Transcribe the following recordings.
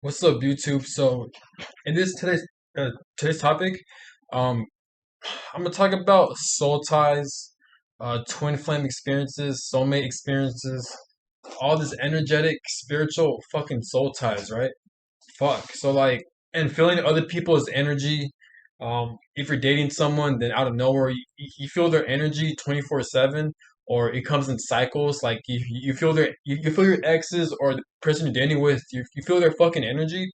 What's up, YouTube? So, in today's topic, um, I'm gonna talk about soul ties, twin flame experiences, soulmate experiences, all this energetic, spiritual, fucking soul ties, right? Fuck. So and feeling other people's energy. If you're dating someone, then out of nowhere you feel their energy 24/7, or it comes in cycles. Like you feel you feel your exes or the person you're dating with. You feel their fucking energy,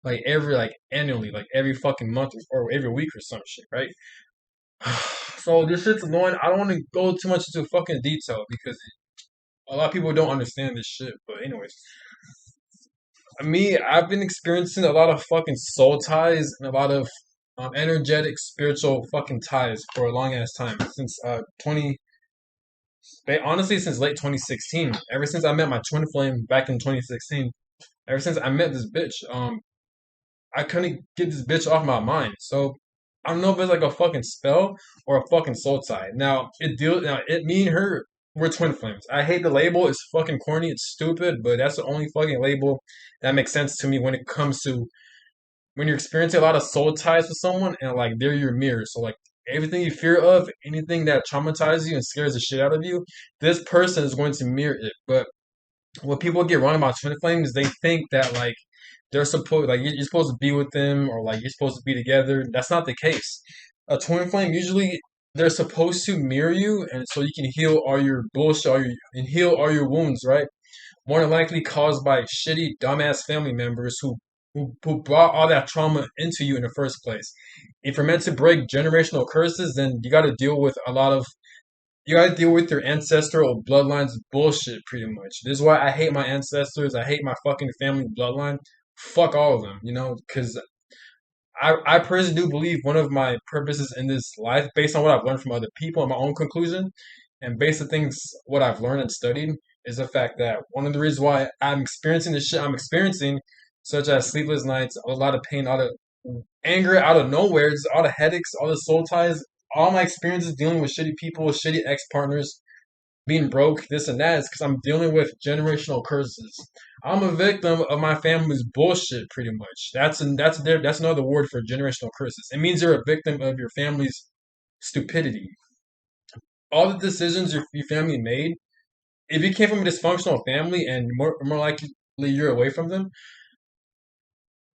like every like annually, like every fucking month or every week or some shit, right? So this shit's annoying. I don't want to go too much into fucking detail because a lot of people don't understand this shit. But anyways, I've been experiencing a lot of fucking soul ties and a lot of energetic, spiritual fucking ties for a long ass time since 20. Honestly, since late 2016. Ever since I met my twin flame back in 2016. Ever since I met this bitch, I couldn't get this bitch off my mind. So I don't know if it's like a fucking spell or a fucking soul tie. Me and her, we're twin flames. I hate the label. It's fucking corny. It's stupid, but that's the only fucking label that makes sense to me when it comes to when you're experiencing a lot of soul ties with someone and like they're your mirror. So like everything you fear of, anything that traumatizes you and scares the shit out of you, this person is going to mirror it. But what people get wrong about twin flames, they think that like they're supposed like you're supposed to be with them or like you're supposed to be together. That's not the case. A twin flame usually they're supposed to mirror you, and so you can heal all your bullshit, and heal all your wounds, right? More than likely caused by shitty, dumbass family members who brought all that trauma into you in the first place. If you're meant to break generational curses, then you gotta deal with your ancestral bloodlines bullshit pretty much. This is why I hate my ancestors. I hate my fucking family bloodline. Fuck all of them, because I personally do believe one of my purposes in this life, based on what I've learned from other people and my own conclusion, and based on things what I've learned and studied, is the fact that one of the reasons why I'm experiencing the shit I'm experiencing, such as sleepless nights, a lot of pain, all the anger out of nowhere, just all the headaches, all the soul ties, all my experiences dealing with shitty people, shitty ex partners, being broke, this and that, is because I'm dealing with generational curses. I'm a victim of my family's bullshit, pretty much. That's another word for generational curses. It means you're a victim of your family's stupidity. All the decisions your family made, if you came from a dysfunctional family and more likely you're away from them,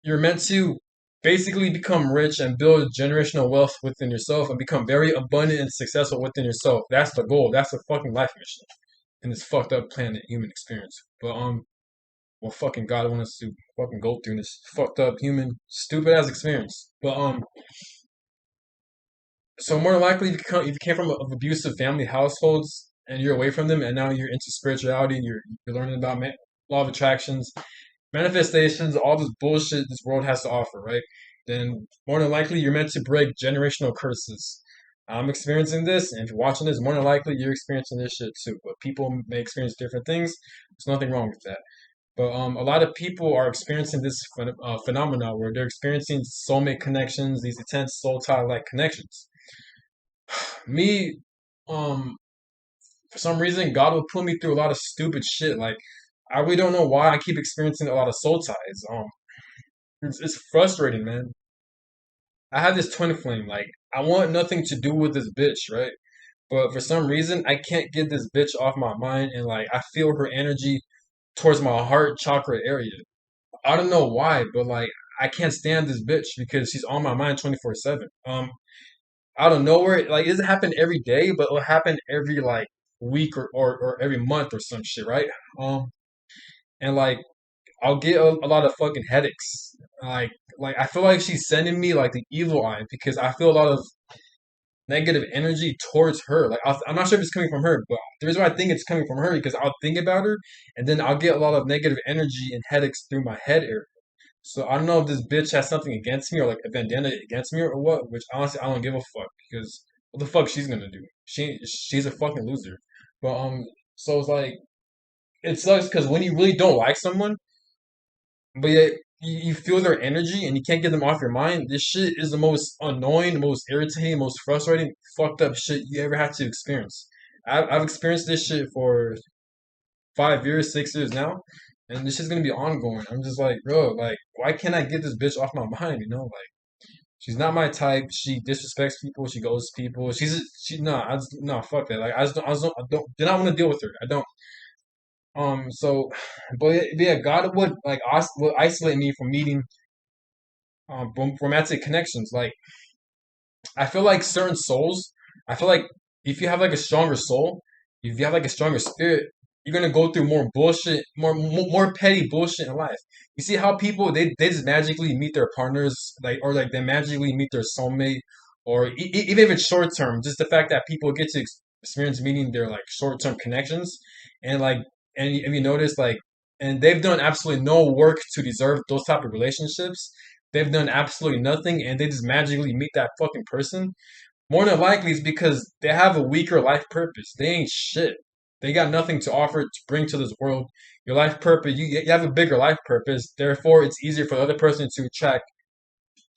you're meant to basically become rich and build generational wealth within yourself and become very abundant and successful within yourself. That's the goal. That's the fucking life mission in this fucked up planet human experience. But well, fucking God want us to fucking go through this fucked up human stupid ass experience. But so more than likely if you came from abusive family households and you're away from them and now you're into spirituality, you're learning about law of attractions, manifestations, all this bullshit this world has to offer, right? Then more than likely you're meant to break generational curses. I'm experiencing this, and if you're watching this, more than likely you're experiencing this shit too. But people may experience different things. There's nothing wrong with that. But a lot of people are experiencing this phenomena where they're experiencing soulmate connections, these intense soul tie like connections. Me, um, for some reason, God will put me through a lot of stupid shit. Like I really don't know why I keep experiencing a lot of soul ties. It's frustrating, man. I have this twin flame. Like I want nothing to do with this bitch, right? But for some reason, I can't get this bitch off my mind, and like I feel her energy towards my heart chakra area. I don't know why, but like I can't stand this bitch because she's on my mind 24/7. Out of nowhere, like it doesn't happen every day, but it'll happen every like week or every month or some shit, right? Um, and like I'll get a lot of fucking headaches. Like I feel like she's sending me like the evil eye because I feel a lot of negative energy towards her. Like I'm not sure if it's coming from her, but the reason why I think it's coming from her because I'll think about her and then I'll get a lot of negative energy and headaches through my head area. So I don't know if this bitch has something against me or like a bandana against me or what. Which honestly I don't give a fuck because what the fuck she's gonna do? She's a fucking loser. But so it's like it sucks because when you really don't like someone but yet you feel their energy and you can't get them off your mind. This shit is the most annoying, most irritating, most frustrating, fucked up shit you ever had to experience. I've experienced this shit for 5 years, 6 years now, and this is gonna be ongoing. I'm just like, bro, like, why can't I get this bitch off my mind? Like, she's not my type. She disrespects people. She goes to people. She no, no, fuck that. Like, I don't, do not want to deal with her. I don't. So, but yeah, God would like would isolate me from meeting romantic connections. Like, I feel like certain souls, I feel like if you have like a stronger soul, if you have like a stronger spirit, you're gonna go through more bullshit, more petty bullshit in life. You see how people they just magically meet their partners, like or like they magically meet their soulmate, or even if it's short term, just the fact that people get to experience meeting their like short term connections, and like and if you notice like, and they've done absolutely no work to deserve those type of relationships. They've done absolutely nothing, and they just magically meet that fucking person. More than likely, it's because they have a weaker life purpose. They ain't shit. They got nothing to offer to bring to this world. Your life purpose, you have a bigger life purpose. Therefore, it's easier for the other person to attract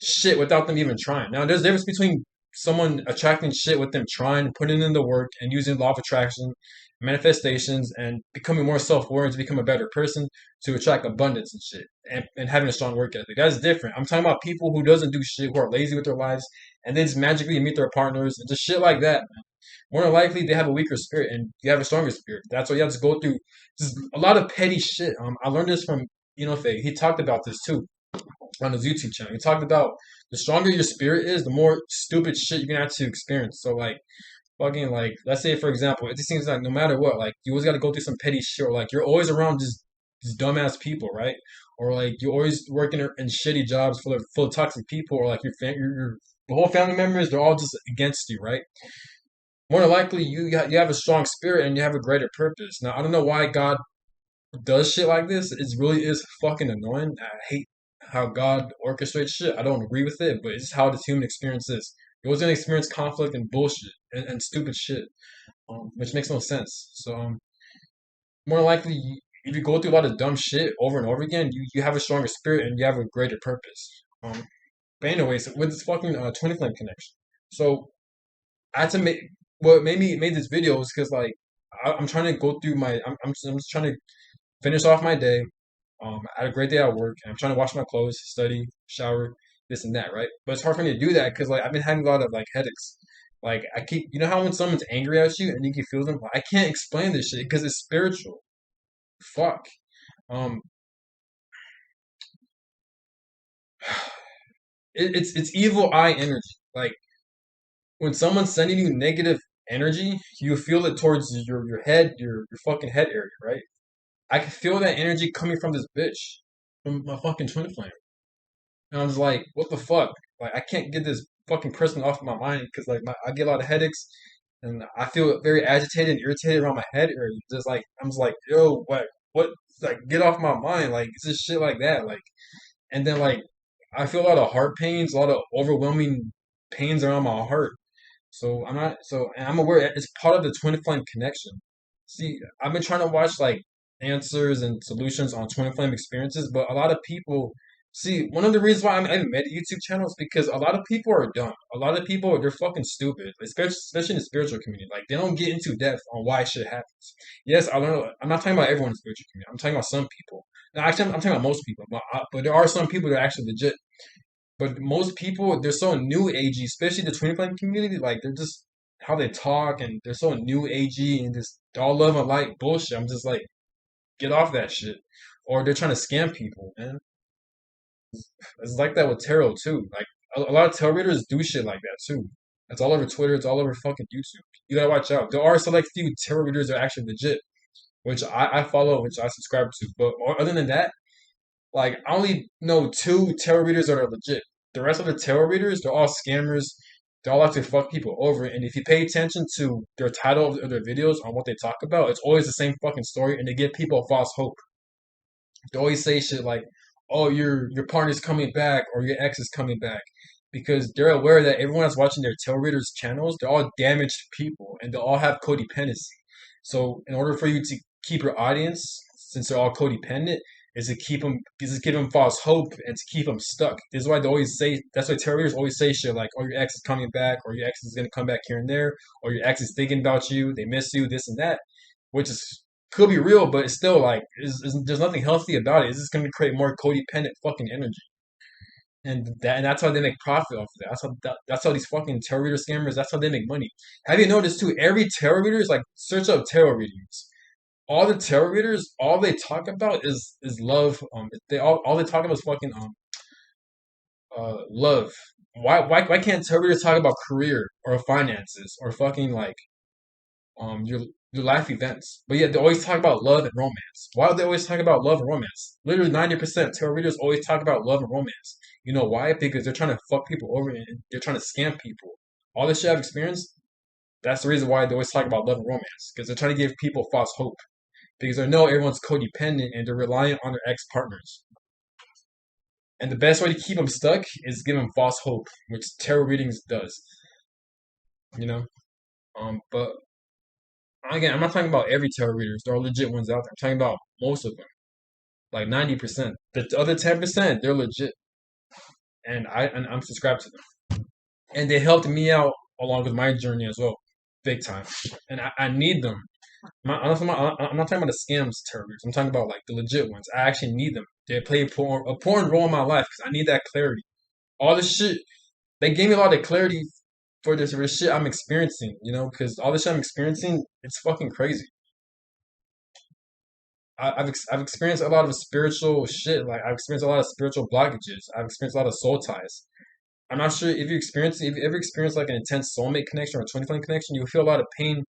shit without them even trying. Now, there's a difference between someone attracting shit with them trying, putting in the work, and using law of attraction, manifestations, and becoming more self-aware to become a better person to attract abundance and shit, and having a strong work ethic. That's different. I'm talking about people who doesn't do shit, who are lazy with their lives, and then just magically meet their partners and just shit like that, man. More than likely, they have a weaker spirit, and you have a stronger spirit. That's why you have to go through just a lot of petty shit. I learned this from Faye. He talked about this too on his YouTube channel. He talked about the stronger your spirit is, the more stupid shit you're gonna have to experience. So like fucking like let's say for example, it just seems like no matter what, like you always gotta go through some petty shit or like you're always around just these dumbass people, right? Or like you're always working in shitty jobs full of toxic people, or like your the whole family members, they're all just against you, right? More than likely you have a strong spirit and you have a greater purpose. Now I don't know why God does shit like this. It really is fucking annoying. I hate how God orchestrates shit. I don't agree with it, but it's just how the human experience is. You're always gonna experience conflict and bullshit and stupid shit, which makes no sense. So, more likely, if you go through a lot of dumb shit over and over again, you have a stronger spirit and you have a greater purpose. But anyways, with this fucking twin flame connection, so I had to make what made me made this video is because like I'm trying to go through I'm just trying to finish off my day. I had a great day at work, and I'm trying to wash my clothes, study, shower, this and that, right? But it's hard for me to do that because like I've been having a lot of like headaches. Like I keep, you know how when someone's angry at you and you can feel them. I can't explain this shit because it's spiritual. Fuck. Um, it's evil eye energy. Like when someone's sending you negative energy, you feel it towards your head, your fucking head area, right? I can feel that energy coming from this bitch, from my fucking twin flame. And I was like, what the fuck? Like, I can't get this fucking person off my mind because, like, I get a lot of headaches and I feel very agitated and irritated around my head area. Just like, I'm just like, yo, what, like, get off my mind. Like, it's just shit like that. Like, and then, like, I feel a lot of heart pains, a lot of overwhelming pains around my heart. So and I'm aware it's part of the twin flame connection. See, I've been trying to watch like answers and solutions on twin flame experiences, but a lot of people see one of the reasons why I haven't made a YouTube channel is because a lot of people are dumb. A lot of people they're fucking stupid, especially in the spiritual community. Like they don't get into depth on why shit happens. Yes, I learned. I'm not talking about everyone in the spiritual community. I'm talking about some people. Now, actually, I'm talking about most people, but there are some people that are actually legit. But most people, they're so new agey, especially the twin flame community. Like they're just how they talk, and they're so new agey and just all love and light bullshit. I'm just like, get off that shit. Or they're trying to scam people, man. It's like that with tarot too. Like a lot of tarot readers do shit like that too. It's all over Twitter. It's all over fucking YouTube. You gotta watch out. There are select few tarot readers that are actually legit, which I follow, which I subscribe to. But other than that, like I only know two tarot readers that are legit. The rest of the tarot readers, they're all scammers. They all like to fuck people over. And if you pay attention to their title of their videos on what they talk about, it's always the same fucking story, and they give people a false hope. They always say shit like, "Oh, your partner's coming back or your ex is coming back," because they're aware that everyone that's watching their tail readers channels, they're all damaged people and they all have codependency. So, in order for you to keep your audience, since they're all codependent, is to give them false hope and to keep them stuck. This is why they always say. That's why tarot readers always say shit like, "Oh, your ex is coming back," or "Your ex is gonna come back here and there," or "Your ex is thinking about you, they miss you," this and that, which is could be real, but it's still like there's nothing healthy about it. It's just gonna create more codependent fucking energy, and that's how they make profit off of that. That's how these fucking tarot reader scammers. That's how they make money. Have you noticed too? Every tarot reader is like search up tarot readings. All the tarot readers, all they talk about is love. They all they talk about is fucking love. Why can't tarot readers talk about career or finances or fucking like your life events? But yet they always talk about love and romance. Why do they always talk about love and romance? Literally 90% tarot readers always talk about love and romance. You know why? Because they're trying to fuck people over and they're trying to scam people. All this shit I've experienced, that's the reason why they always talk about love and romance. Because they're trying to give people false hope. Because they know everyone's codependent and they're reliant on their ex partners. And the best way to keep them stuck is give them false hope, which tarot readings does. You know, but again, I'm not talking about every tarot readers. There are legit ones out there. I'm talking about most of them, like 90%. The other 10%, they're legit, and I'm subscribed to them, and they helped me out along with my journey as well, big time. And I need them. I'm not talking about the scams tarot readers. I'm talking about like the legit ones. I actually need them. They play a important role in my life because I need that clarity. All this shit, they gave me a lot of clarity for this shit I'm experiencing. You know, because all this shit I'm experiencing, it's fucking crazy. I've experienced a lot of spiritual shit. Like I've experienced a lot of spiritual blockages. I've experienced a lot of soul ties. I'm not sure if you ever experienced like an intense soulmate connection or a twin flame connection, you feel a lot of pain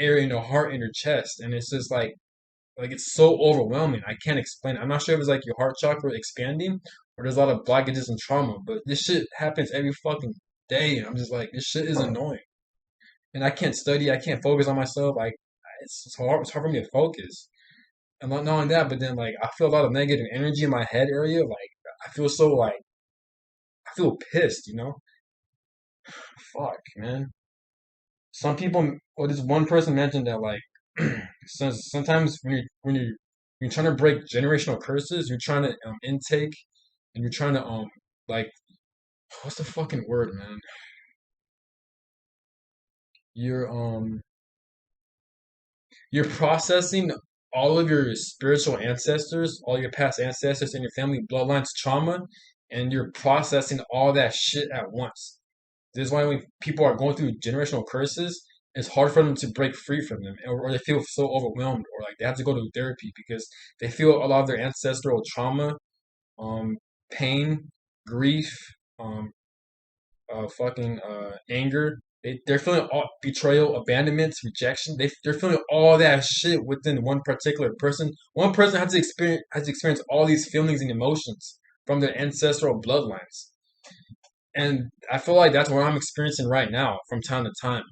area in your heart and your chest, and it's just like it's so overwhelming. I can't explain it. I'm not sure if it's like your heart chakra expanding or there's a lot of blockages and trauma, but this shit happens every fucking day, and I'm just like this shit is annoying, and I can't study. I can't focus on myself. Like it's hard. It's hard for me to focus. And not only that, but then like I feel a lot of negative energy in my head area. Like I feel so like I feel pissed, you know? Fuck, man. Some people, or this one person mentioned that like sometimes when you're trying to break generational curses, you're trying to intake and you're trying to like what's the fucking word, man? You're you're processing all of your spiritual ancestors, all your past ancestors and your family bloodlines trauma, and you're processing all that shit at once. This is why when people are going through generational curses, it's hard for them to break free from them, or they feel so overwhelmed, or like they have to go to therapy because they feel a lot of their ancestral trauma, um, pain, grief, um, fucking anger. They're feeling all betrayal, abandonment, rejection. They're feeling all that shit within one particular person. One person has to experience all these feelings and emotions from their ancestral bloodlines. And I feel like that's what I'm experiencing right now from time to time.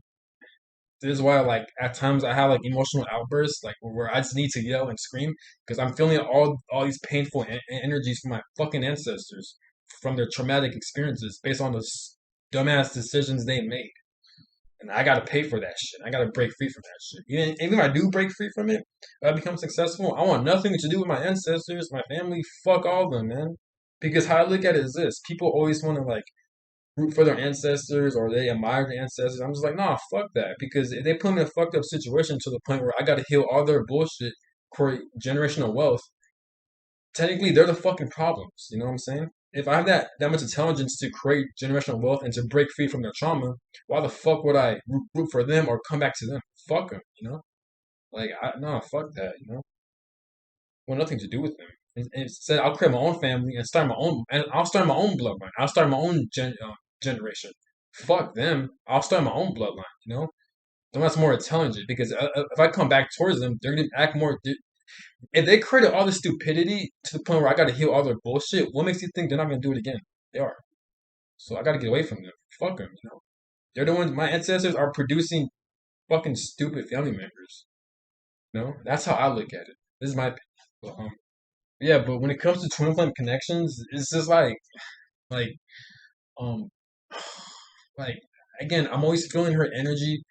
This is why, like, at times I have like emotional outbursts, like where I just need to yell and scream because I'm feeling all these painful energies from my fucking ancestors, from their traumatic experiences, based on those dumbass decisions they made. And I gotta pay for that shit. I gotta break free from that shit. Even if I do break free from it, if I become successful, I want nothing to do with my ancestors, my family. Fuck all of them, man. Because how I look at it is this: people always want to like root for their ancestors or they admire their ancestors. I'm just like, nah, fuck that. Because if they put me in a fucked up situation to the point where I got to heal all their bullshit, create generational wealth, technically they're the fucking problems. You know what I'm saying? If I have that much intelligence to create generational wealth and to break free from their trauma, why the fuck would I root for them or come back to them? Fuck them, you know? Like, nah, fuck that, you know? I want nothing to do with them. Instead, I'll create my own family and I'll start my own bloodline. I'll start my own generation. Fuck them. I'll start my own bloodline. You know, so that's more intelligent because if I come back towards them, they're gonna act more. If they created all this stupidity to the point where I got to heal all their bullshit, what makes you think they're not gonna do it again? They are. So I got to get away from them. Fuck them. You know, they're the ones. My ancestors are producing fucking stupid family members. You know, that's how I look at it. This is my opinion. But, yeah, but when it comes to twin flame connections, it's just like um like again, I'm always feeling her energy.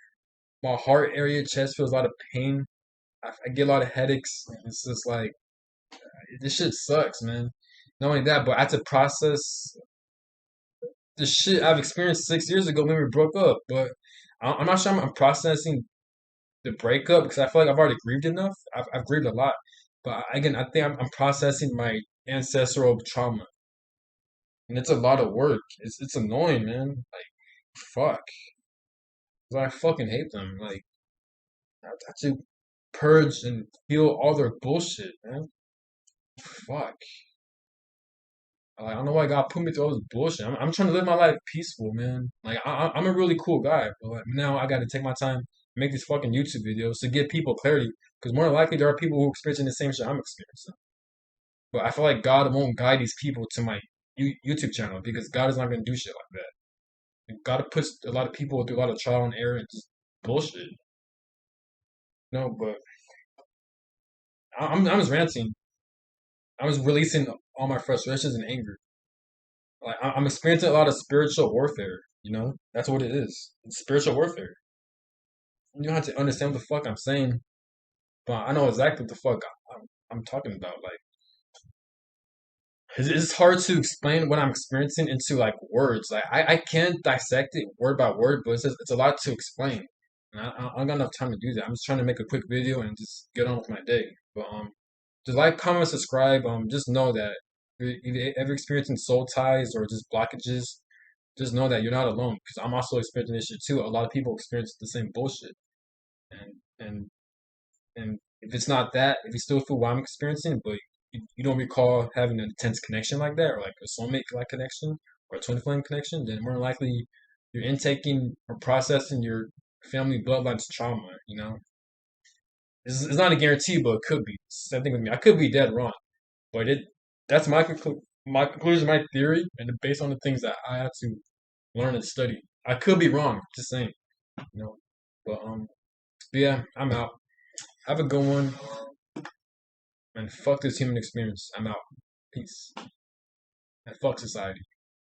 My heart area, chest feels a lot of pain. I get a lot of headaches. It's just like this shit sucks, man. Not only that, but I had to process the shit I've experienced 6 years ago when we broke up. But I'm not sure I'm processing the breakup because I feel like I've already grieved enough. I've grieved a lot, but again, I think I'm processing my ancestral trauma, and it's a lot of work. It's annoying, man. Like, fuck, 'cause I fucking hate them. Like, I have to purge and feel all their bullshit, man. Fuck. Like, I don't know why God put me through all this bullshit. I'm trying to live my life peaceful, man. Like, I'm a really cool guy, but like, now I got to take my time, make these fucking YouTube videos to give people clarity. Because more than likely, there are people who are experiencing the same shit I'm experiencing. But I feel like God won't guide these people to my YouTube channel because God is not going to do shit like that. And God puts a lot of people through a lot of trial and error and just bullshit. No, but I'm just ranting. I was releasing all my frustrations and anger. Like I'm experiencing a lot of spiritual warfare. That's what it is. It's spiritual warfare. You don't have to understand what the fuck I'm saying, but I know exactly what the fuck I'm talking about. Like it's hard to explain what I'm experiencing into like words. Like I can't dissect it word by word, but it's a lot to explain. And I don't got enough time to do that. I'm just trying to make a quick video and just get on with my day. But just like, comment, subscribe. Just know that if you're ever experiencing soul ties or just blockages, just know that you're not alone. Because I'm also experiencing this shit too. A lot of people experience the same bullshit. And and and if it's not that, if you still feel what I'm experiencing, but you don't recall having an intense connection like that, or like a soulmate like connection, or a twin flame connection, then more than likely you're intaking or processing your family bloodline's trauma. It's not a guarantee, but it could be. Same thing with me. I could be dead wrong, but that's my conclusion, my theory, and based on the things that I had to learn and study. I could be wrong. Just saying, you know. But yeah, I'm out. Have a good one, and fuck this human experience. I'm out. Peace. And fuck society.